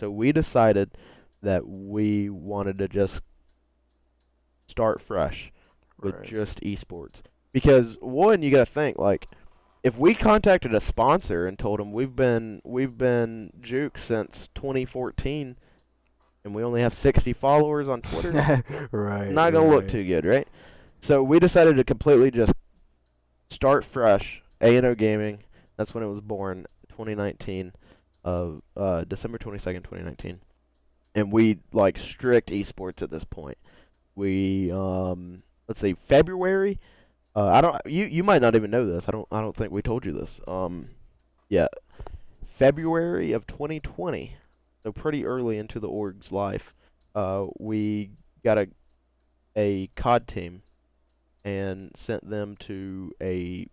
we decided that we wanted to just start fresh with Right. just esports. Because one, you got to think, like, if we contacted a sponsor and told them we've been Jukes since 2014 and we only have 60 followers on Twitter, Right, not gonna look right. too good, right? So we decided to completely just start fresh. AnO Gaming. That's when it was born, 2019, of December 22nd, 2019. And we like strict esports at this point. We let's see, February. I don't. You might not even know this. I don't think we told you this. Yeah, February of 2020. So pretty early into the org's life. We got a COD team and sent them to a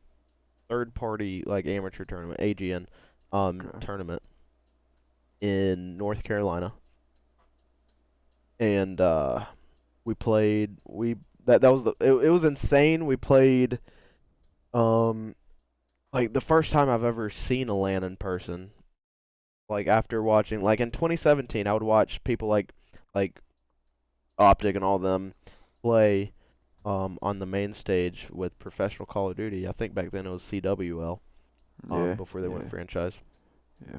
third party like amateur tournament, AGN Okay. tournament in North Carolina. And we played we that was it was insane. We played um like the first time I've ever seen a LAN in person. Like after watching, like in 2017 I would watch people like OpTic and all them play on the main stage with professional Call of Duty. I think back then it was CWL, Yeah, before they went yeah, franchise. yeah.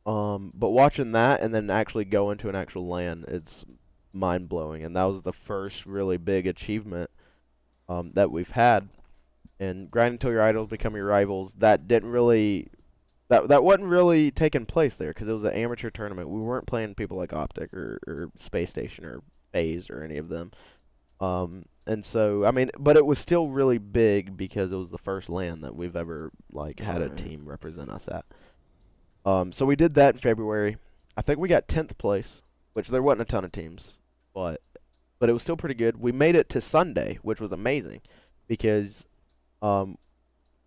But watching that and then actually go into an actual LAN, it's mind blowing, and that was the first really big achievement that we've had. And grind until your idols become your rivals. That didn't really that wasn't really taking place there because it was an amateur tournament. We weren't playing people like OpTic or Space Station or FaZe or any of them. And so I mean, but it was still really big because it was the first LAN that we've ever like had a Right. team represent us at. So we did that in February. I think we got 10th place, which there wasn't a ton of teams, but it was still pretty good. We made it to Sunday, which was amazing because um,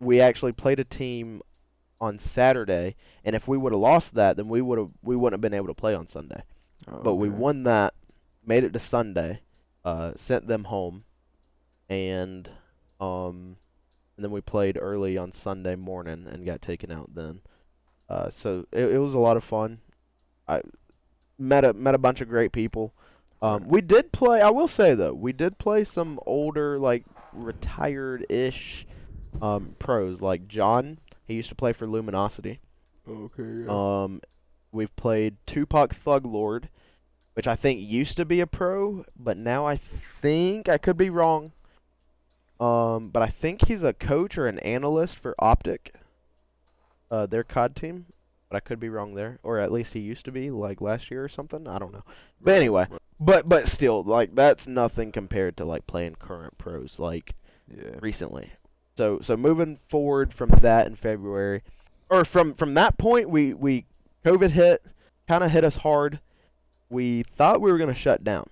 we actually played a team on Saturday, and if we would have lost that, then we wouldn't have been able to play on Sunday. Oh, But we okay. won that, made it to Sunday, sent them home, and um, and then we played early on Sunday morning and got taken out then. So it was a lot of fun. I met a bunch of great people. Right. We did play. I will say though, we did play some older, like retired-ish pros, like John. He used to play for Luminosity. Okay, yeah. Um, we've played Tupac Thug Lord, which I think used to be a pro, but now I think I could be wrong. But I think he's a coach or an analyst for OpTic, their COD team. But I could be wrong there, or at least he used to be, like last year or something. I don't know. But Right. anyway, Right. but still, like that's nothing compared to like playing current pros like Yeah. recently. So moving forward from that in February, or from that point, we COVID hit, kind of hit us hard. We thought we were gonna shut down,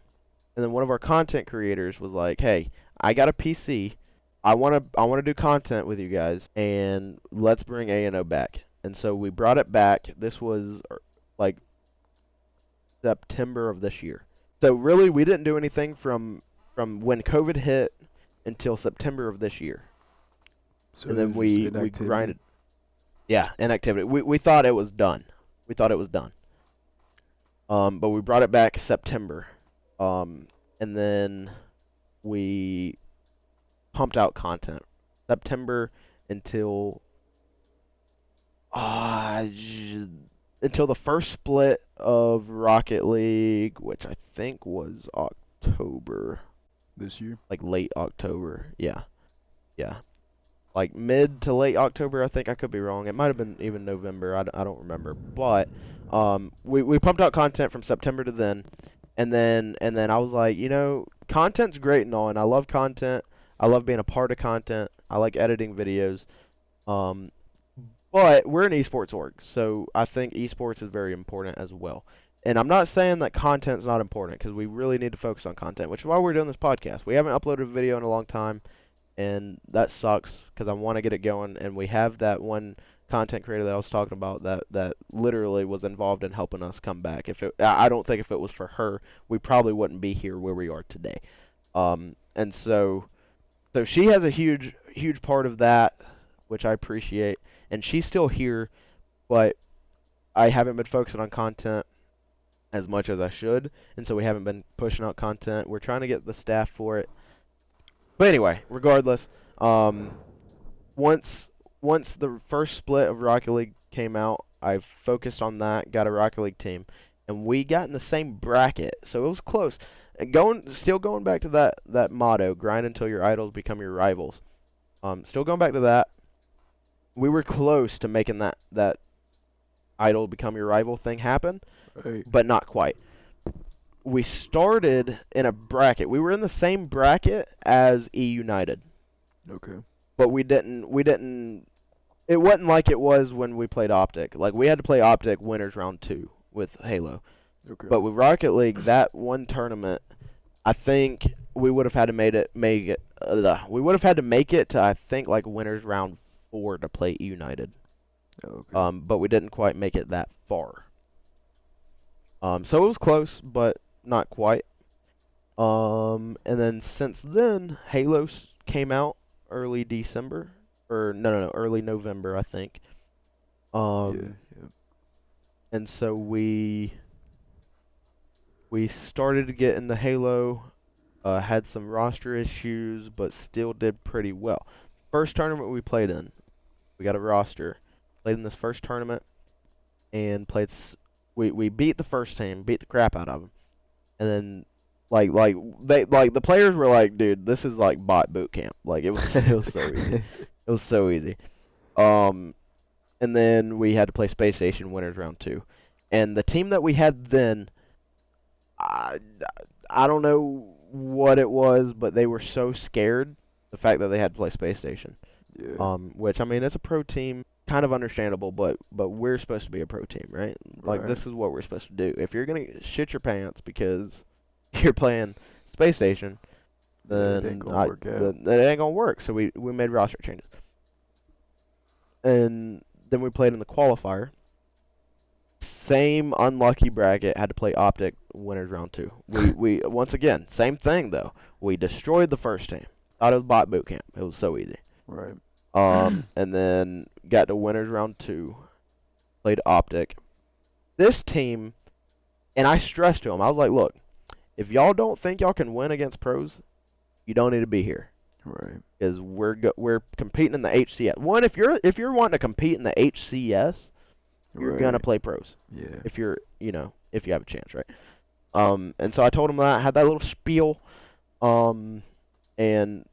and then one of our content creators was like, "Hey, I got a PC. I wanna do content with you guys, and let's bring ANO back." And so we brought it back. This was like September of this year. So really, we didn't do anything from when COVID hit until September of this year, So and it then was just we inactivity. grinded. Yeah, inactivity. We thought it was done. We thought it was done. But we brought it back September. And then we pumped out content September until uh, until the first split of Rocket League, which I think was October. This year? like late October. Yeah, yeah, like mid to late October. I think I could be wrong. It might have been even November. I don't remember. But we pumped out content from September to then, and then I was like, content's great and all, and I love content. I love being a part of content. I like editing videos. Um, but we're an esports org, so I think esports is very important as well. And I'm not saying that content's not important, because we really need to focus on content, which is why we're doing this podcast. We haven't uploaded a video in a long time, and that sucks because I want to get it going. And we have that one content creator that I was talking about that literally was involved in helping us come back. I don't think if it was for her, we probably wouldn't be here where we are today. And so she has a huge part of that, which I appreciate, and she's still here, but I haven't been focusing on content as much as I should, and so we haven't been pushing out content. We're trying to get the staff for it. But anyway, regardless, once the first split of Rocket League came out, I focused on that, got a Rocket League team, and we got in the same bracket, so it was close. Still going back to that motto, grind until your idols become your rivals. Still going back to that, we were close to making that idol become your rival thing happen, Right. but not quite. We started in a bracket. We were in the same bracket as E United, Okay. but we didn't. It wasn't like it was when we played OpTic. Like, we had to play OpTic winners round 2 with Halo. Okay. But with Rocket League, that one tournament, I think we would have had to we would have had to make it to, I think, like winners round 4 to play E United. Okay. But we didn't quite make it that far. So it was close, but not quite. And then since then, Halo came out early December, or no, early November, I think. Yeah. And so we started to get into Halo. Had some roster issues, but still did pretty well. First tournament we played in, we got a roster. Played in this first tournament, and we beat the first team, beat the crap out of them, and then the players were like, dude, this is like bot boot camp. Like, it was so easy. It was so easy. And then we had to play Space Station winners round 2, and the team that we had then, I don't know what it was, but they were so scared the fact that they had to play Space Station. Yeah. Which, I mean, it's a pro team, kind of understandable, but we're supposed to be a pro team, right? Like, Right. this is what we're supposed to do. If you're gonna shit your pants because you're playing Space Station, Yeah, it then ain't gonna work out. it ain't gonna work. So we made roster changes, and then we played in the qualifier. Same unlucky bracket, had to play OpTic winners round 2. We once again, same thing though. We destroyed the first team. Thought it was bot boot camp. It was so easy. Right. And then got to winners round 2. Played OpTic. This team, and I stressed to them, I was like, look, if y'all don't think y'all can win against pros, you don't need to be here. Right. Because we're competing in the HCS. One, if you're wanting to compete in the HCS, you're gonna play pros. Yeah. If you have a chance, right? And so I told him that, I had that little spiel, and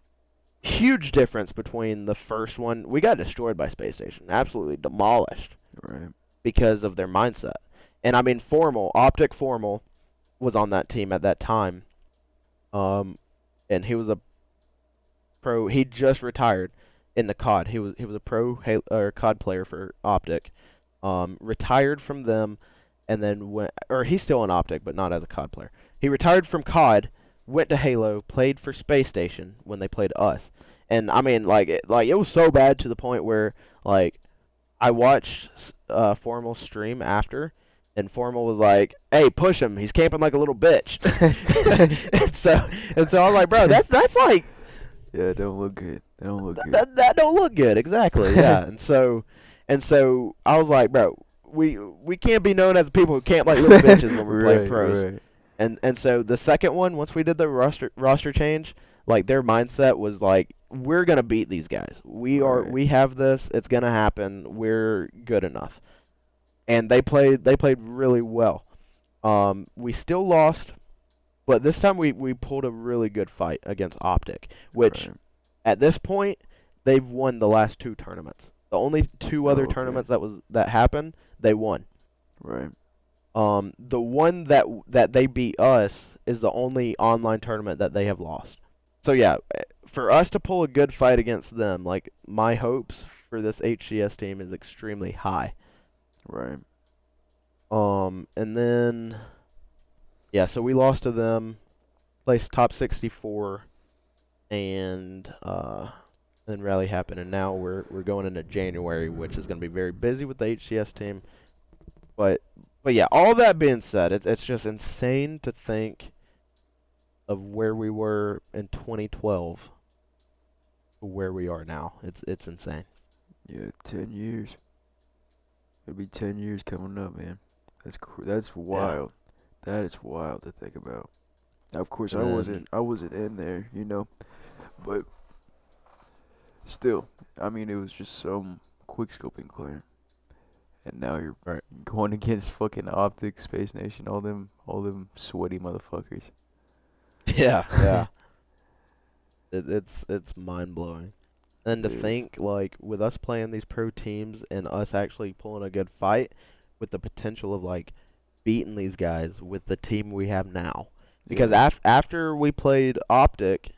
huge difference between the first one. We got destroyed by Space Station, absolutely demolished Right. because of their mindset. And I mean, OpTic Formal was on that team at that time, and he was a pro. He just retired in the COD. He was a pro COD player for OpTic. Retired from them, and then he's still in OpTic, but not as a COD player. He retired from COD, went to Halo, played for Space Station when they played us, and I mean, it was so bad to the point where, like, I watched Formal stream after, and Formal was like, "Hey, push him. He's camping like a little bitch." and so I was like, "Bro, that's like." Yeah, it don't look good. That don't look good. That don't look good, exactly. Yeah, and so I was like, bro, we can't be known as people who camp like little bitches when we're playing pros. Right. And so the second one, once we did the roster change, like, their mindset was like, we're gonna beat these guys. Right. We have this. It's gonna happen. We're good enough. And they played really well. We still lost, But this time we pulled a really good fight against OpTic, which Right. at this point they've won the last 2 tournaments. The only 2 other Oh, okay. tournaments that happened, they won. Right. The one that they beat us is the only online tournament that they have lost. So yeah, for us to pull a good fight against them, like my hopes for this HCS team is extremely high. Right. And then yeah, so we lost to them, placed top 64, and then rally happened, and now we're going into January, which is going to be very busy with the HCS team. But yeah, all that being said, it's just insane to think of where we were in 2012 to where we are now. It's insane. Yeah, 10 years. It'll be 10 years coming up, man. That's Yeah. wild. That is wild to think about. Now, of course, And then I wasn't in there, but still, I mean, it was just some quick scoping clan, and now you're right. going against fucking OpTic, Space Nation, all them sweaty motherfuckers. Yeah, yeah. It's mind blowing. And to It is. think like with us playing these pro teams and us actually pulling a good fight with the potential of like beating these guys with the team we have now. Because Yeah. after we played OpTic,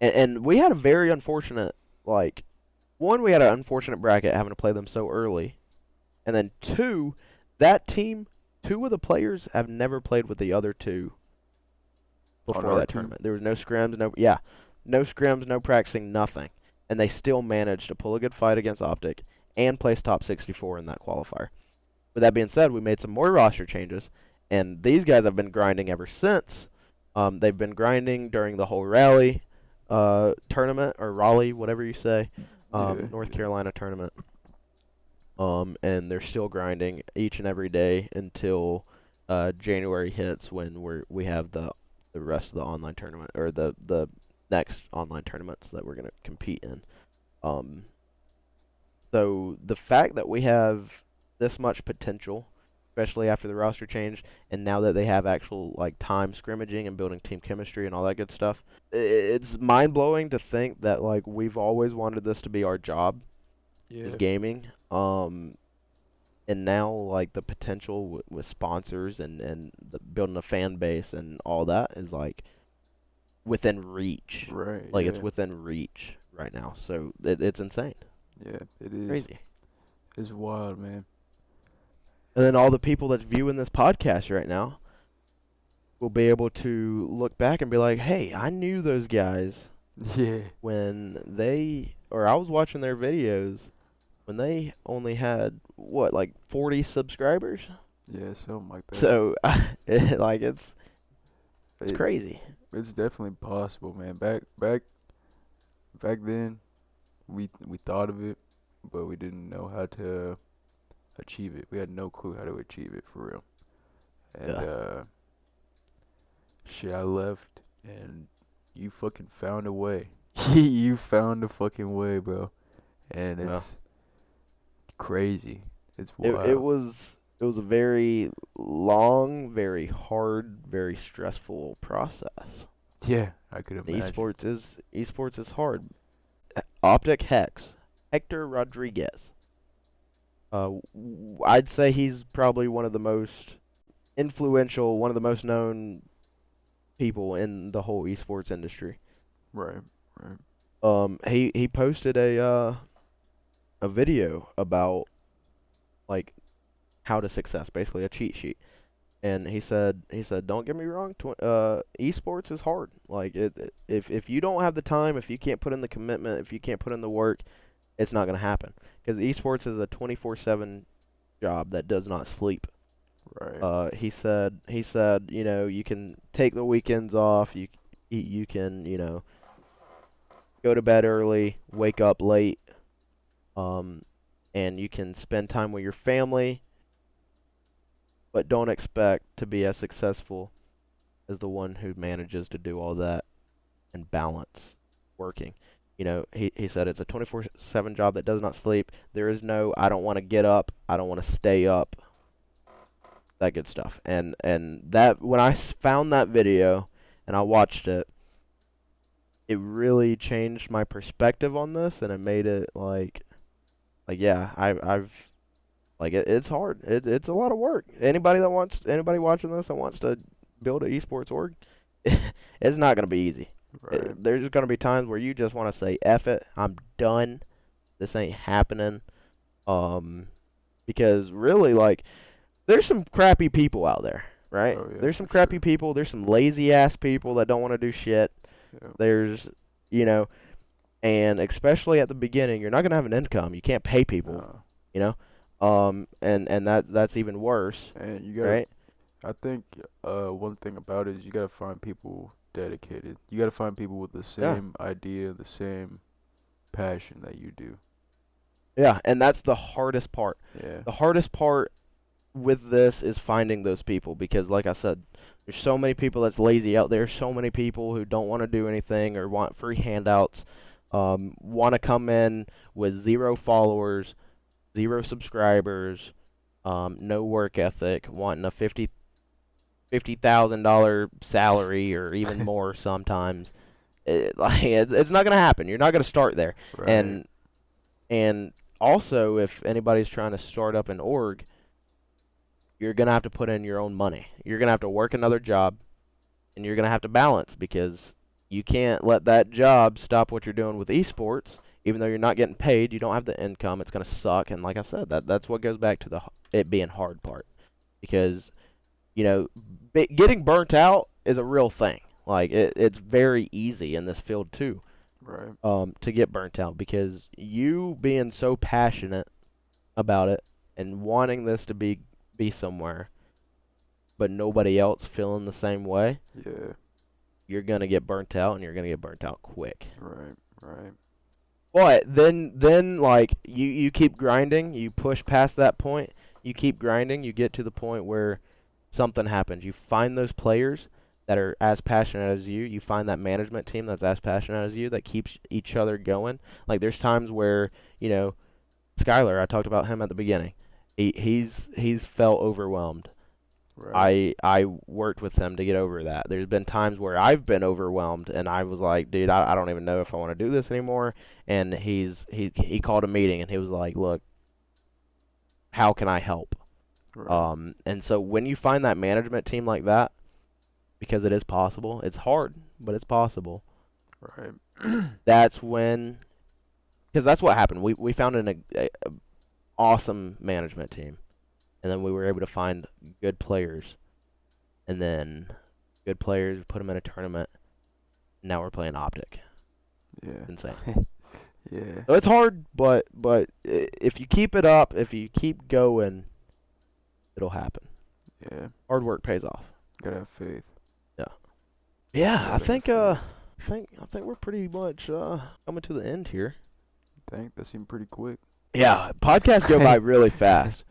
and we had a very unfortunate, like, one, we had an unfortunate bracket having to play them so early. And then two, that team, 2 of the players have never played with the other 2 On before our that team. tournament. There was no scrims, no scrims, no practicing, nothing. And they still managed to pull a good fight against OpTic and place top 64 in that qualifier. With that being said, we made some more roster changes, and these guys have been grinding ever since. They've been grinding during the whole rally tournament, or Raleigh, whatever you say, Yeah. North Yeah. Carolina tournament. And they're still grinding each and every day until January hits, when we have the rest of the online tournament, or the next online tournaments that we're gonna compete in. Um, so the fact that we have this much potential, especially after the roster change, and now that they have actual like time scrimmaging and building team chemistry and all that good stuff, it's mind blowing to think that like we've always wanted this to be our job, is Yeah. gaming. And now like the potential with sponsors and building a fan base and all that is like within reach. Right. Like it's Yeah. within reach right now. So it's insane, Yeah. It is. crazy. It's wild, man. And then all the people that's viewing this podcast right now will be able to look back and be like, "Hey, I knew those guys Yeah. when or I was watching their videos when they only had what, like 40 subscribers." Yeah. Something like that. So, like it's It, crazy. it's definitely possible, man. Back then, we thought of it, but we didn't know how to achieve it. We had no clue how to achieve it for real. And Yeah. shit, I left, and you fucking found a way. You found a fucking way, bro. And Yeah. it's crazy. It's It wild. was a very long, very hard, very stressful process. Yeah, I could imagine. Esports is hard. Optic Hex, Hector Rodriguez. I'd say he's probably one of the most influential, one of the most known people in the whole esports industry. Right, right. He posted a video about like how to success, basically a cheat sheet. And he said, don't get me wrong, esports is hard. Like if you don't have the time, if you can't put in the commitment, if you can't put in the work, it's not gonna happen. Because esports is a 24/7 job that does not sleep. Right. He said, you can take the weekends off. You can, go to bed early, wake up late, um, and you can spend time with your family, but don't expect to be as successful as the one who manages to do all that and balance working. He said it's a 24/7 job that does not sleep. There is no, I don't want to get up, I don't want to stay up, that good stuff. And that when I found that video and I watched it, it really changed my perspective on this, and it made it like yeah, I've like it's hard. It's a lot of work. Anybody watching this that wants to build an esports org, it's not gonna be easy. Right. There's gonna be times where you just want to say, "F it, I'm done. This ain't happening." Um, because really, like, there's some crappy people out there, right? Oh yeah, There's for some crappy sure. people. There's some lazy ass people that don't want to do shit. Yeah. There's, you know, and especially at the beginning, you're not gonna have an income. You can't pay people, No. you know. And that's even worse, And you gotta. right? I think one thing about it is you gotta find people dedicated. You gotta find people with the Yeah. same idea, the same passion that you do. Yeah, and that's the hardest part. Yeah. The hardest part with this is finding those people because, like I said, there's so many people that's lazy out there. So many people who don't want to do anything or want free handouts, want to come in with 0 followers, 0 subscribers, no work ethic, wanting a $50,000 salary or even more sometimes. It's not gonna happen. You're not gonna start there. Right. And and also, if anybody's trying to start up an org, you're gonna have to put in your own money. You're gonna have to work another job, and you're gonna have to balance because you can't let that job stop what you're doing with esports. Even though you're not getting paid, you don't have the income. It's gonna suck. And like I said, that's what goes back to it being hard part because you know getting burnt out is a real thing. Like it's very easy in this field too, Right. to get burnt out because you being so passionate about it and wanting this to be somewhere, but nobody else feeling the same way, Yeah. you're gonna get burnt out and you're gonna get burnt out quick. Right. Right. But then like you keep grinding, you push past that point, you keep grinding, you get to the point where something happens. You find those players that are as passionate as you find that management team that's as passionate as you that keeps each other going. Like there's times where, Skylar, I talked about him at the beginning. He's felt overwhelmed. Right. I worked with him to get over that. There's been times where I've been overwhelmed and I was like, dude, I don't even know if I want to do this anymore. And he called a meeting and he was like, look, how can I help? Right. And so when you find that management team like that, because it is possible, it's hard, but it's possible. Right. That's when, because that's what happened. We found a awesome management team, and then we were able to find good players, and then good players put them in a tournament. Now we're playing OpTic. Yeah. Insane. Yeah. So it's hard, but if you keep it up, if you keep going, it'll happen. Yeah. Hard work pays off. Gotta have faith. Yeah. Yeah, I Gotta have think faith. I think we're pretty much coming to the end here. Think that seemed pretty quick. Yeah, podcasts go by really fast.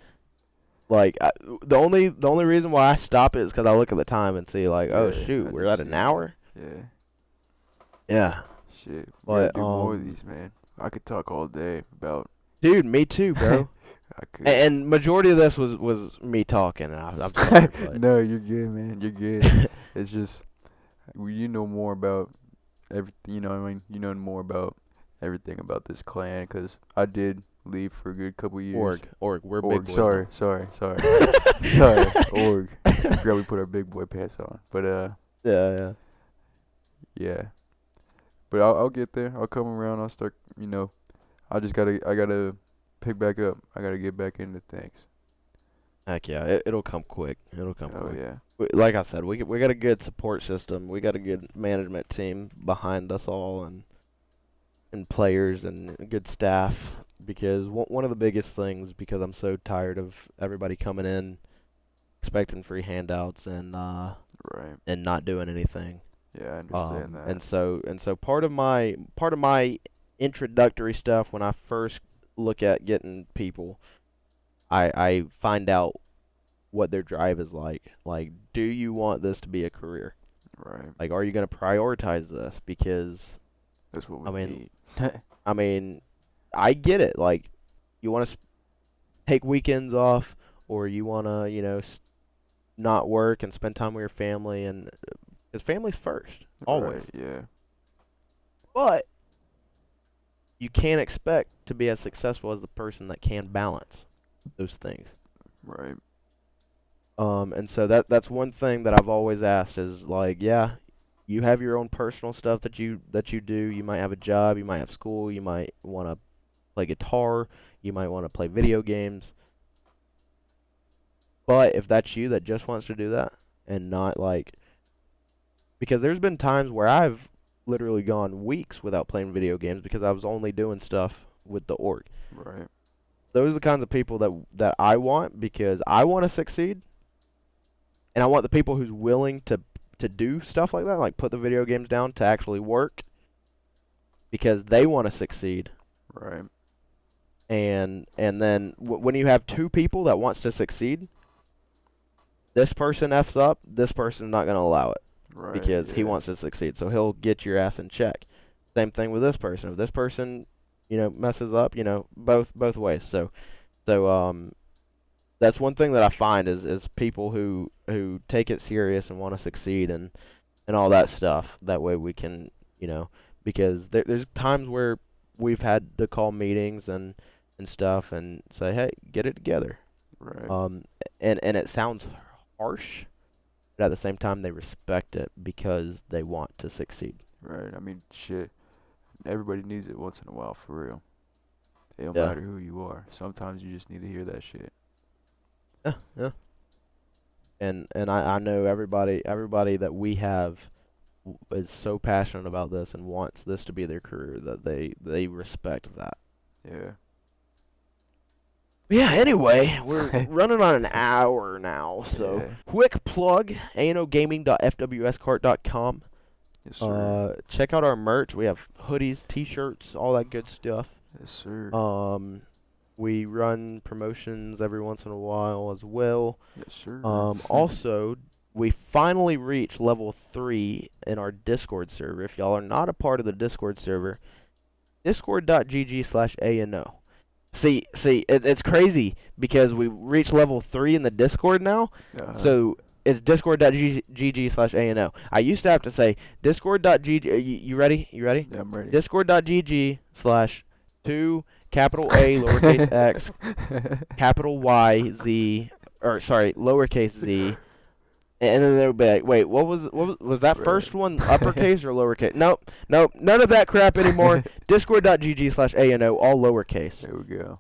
Like the only reason why I stop it is because I look at the time and see like, oh Yeah, shoot, I we're just at see an that. hour. Yeah. Yeah, Shit. We gotta but do more of these, man. I could talk all day about. dude, me too, bro. I could. And majority of this was me talking. And I'm sorry, but No, you're good, man. You're good. It's just you know more about everything. You know what I mean? You know more about everything about this clan because I did leave for a good couple years. org, we're big Org. boys Sorry. Org. Forgot we put our big boy pants on. But Yeah. yeah. But I'll get there. I'll come around. I'll start. I gotta pick back up. I gotta get back into things. Heck yeah, it'll come quick. It'll come Oh quick. yeah. Like I said, we got a good support system. We got a good management team behind us all, and players and good staff. Because one of the biggest things, because I'm so tired of everybody coming in expecting free handouts Right. and not doing anything. Yeah, I understand that. And so part of my introductory stuff when I first look at getting people, I find out what their drive is like. Like, do you want this to be a career? Right. Like, are you going to prioritize this? Because That's what I we mean, need. I mean, I get it. Like, you want to take weekends off, or you want to, not work and spend time with your family, and Because family's first, always. Right, yeah. But you can't expect to be as successful as the person that can balance those things. Right. And so that's one thing that I've always asked is like, yeah, you have your own personal stuff that you do. You might have a job, you might have school, you might want to play guitar, you might want to play video games. But if that's you that just wants to do that and not like, because there's been times where I've literally gone weeks without playing video games because I was only doing stuff with the org. Right. Those are the kinds of people that I want because I want to succeed, and I want the people who's willing to do stuff like that, like put the video games down to actually work because they want to succeed. Right. And then when you have two people that wants to succeed, this person F's up, this person's not going to allow it Right. because he wants to succeed. So he'll get your ass in check. Same thing with this person. If this person, messes up, both ways. So that's one thing that I find is people who take it serious and want to succeed and all that stuff. That way we can, because there's times where we've had to call meetings and stuff and say, hey, get it together. Right. And it sounds harsh, but at the same time they respect it because they want to succeed. Right. I mean, shit. Everybody needs it once in a while, for real. It don't Yeah. matter who you are. Sometimes you just need to hear that shit. Yeah, yeah. And I know everybody that we have is so passionate about this and wants this to be their career that they respect that. Yeah. Yeah, anyway, we're running on an hour now, so Yeah. quick plug, anogaming.fwscart.com. Yes, sir. Check out our merch. We have hoodies, t-shirts, all that good stuff. Yes, sir. We run promotions every once in a while as well. Yes, sir. Also, we finally reached level 3 in our Discord server. If y'all are not a part of the Discord server, discord.gg/ANO. See, it's crazy because we reached level 3 in the Discord now. So it's discord.gg/ANO. I used to have to say discord.gg. You ready? You ready? Yeah, I'm ready. Discord.gg/2 capital A lowercase x capital Y Z lowercase z. And then they'll be like, wait, what was that Right. first one uppercase or lowercase? Nope, none of that crap anymore. Discord.gg/ANO, all lowercase. There we go.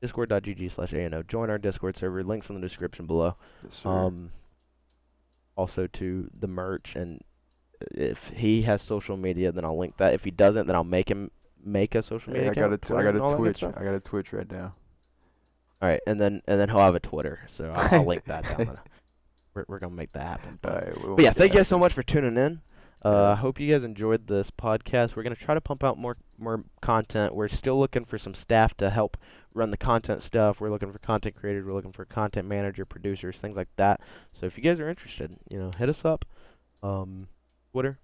Discord.gg/ANO. Join our Discord server. Links in the description below. Yes, sir. Also to the merch, and if he has social media, then I'll link that. If he doesn't, then I'll make him make a social media account. I got a Twitch. I got a Twitch right now. All right, and then he'll have a Twitter, so I'll link that down there. We're gonna make that happen. Alright, But yeah, thank you guys so much for tuning in. I hope you guys enjoyed this podcast. We're gonna try to pump out more content. We're still looking for some staff to help run the content stuff. We're looking for content creators. We're looking for content manager, producers, things like that. So if you guys are interested, hit us up. Twitter.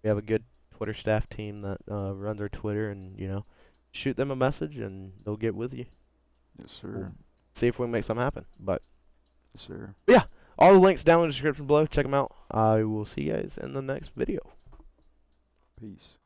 We have a good Twitter staff team that runs our Twitter, and shoot them a message, and they'll get with you. Yes, sir. We'll see if we can make something happen. But Yes, sir. yeah. All the links down in the description below. Check them out. I will see you guys in the next video. Peace.